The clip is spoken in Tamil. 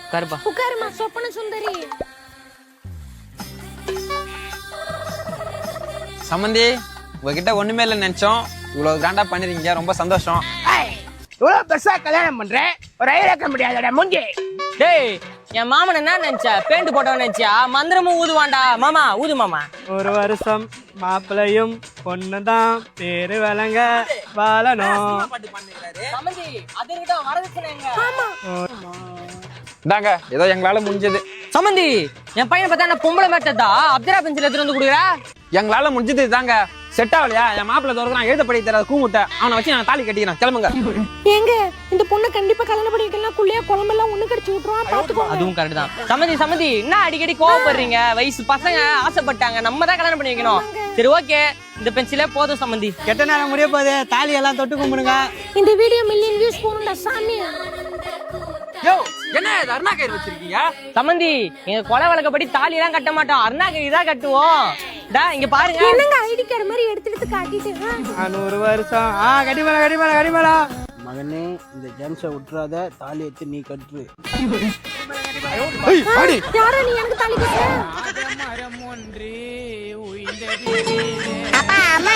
உட்காருப்பா. உட்காருமா சொப்பன சுந்தரி. சம்பந்தி, உங்ககிட்ட ஒண்ணுமே இல்லைன்னு நினைச்சோம். இவ்வளவு கிராண்டா பண்ணிருக்கீங்க, ரொம்ப சந்தோஷம். இவ்வளவு பெருசா கல்யாணம் பண்றேன், ஒரு ஐயக்க முடியாதடா மூஞ்சி. டேய், என் மாமன் என்ன நினைச்சா? பேண்ட் போட்டவன் நினைச்சியா? மந்திரமும் ஊதுவாண்டா. மாமா ஊது மாமா. ஒரு வருஷம் மாப்பிளையும் பொண்ணுதான் பேரு விளங்க வாழணும். சம்பந்தி, அது இருக்கட்டும், வரதட்சணைங்க. இந்தாங்க, ஏதோ எங்களால முடிஞ்சது. சம்பந்தி, என் பையனை பார்த்தா என்ன பொம்பளை மேட்டதா? அப்துரா பென்சில் எடுத்துட்டு வந்து கொடுக்குறா. எங்களால முடிஞ்சது தாங்க. செட் ஆகலையா? என் மாப்பிள்ள தோறதுனா எழுத படி தராது கூமுட்டை. அவனை வச்சு நான் தாலி கட்டிக்கிறேன். கிளம்புங்க. ஏங்க, இந்த பொண்ணு கண்டிப்பா கல்யாணம் பண்ணிக்கலாம். குள்ளையா குழம்பெல்லாம் ஒண்ணு கடிச்சு விட்டுருவான், பாத்துக்கோங்க. அதுவும் கரெக்ட் தான். சம்பந்தி என்ன அடிக்கடி கோவப்படுறீங்க? வயசு பசங்க ஆசைப்பட்டாங்க, நம்ம தான் கல்யாணம் பண்ணி வைக்கணும். சரி, ஓகே, இந்த பென்சிலே போதும். சம்பந்தி, கெட்ட நேரம் முடிய போகுது, தாலி எல்லாம் தொட்டு கும்பிடுங்க. இந்த வீடியோ மில்லியன் வியூஸ் போகணும்டா சாமி. யோ, என்ன இது அருணா கயிறு வச்சிருக்கீங்க? சம்பந்தி, எங்க கொலை வழக்கப்படி தாலி எல்லாம் கட்ட மாட்டோம், அருணாகிரி தான் கட்டுவோம். இங்க பாருங்க. என்னங்க ஐடி கார்டு மாதிரி எடுத்து காட்டிட்டு 100 வருஷம். கடிமலா மகனே, இந்த ஜென்ஸை விட்டுறாத, தாலி எடுத்து நீ கட்டு. யாரா நீ எனக்கு தாலி கட்டுற? அப்பா அம்மா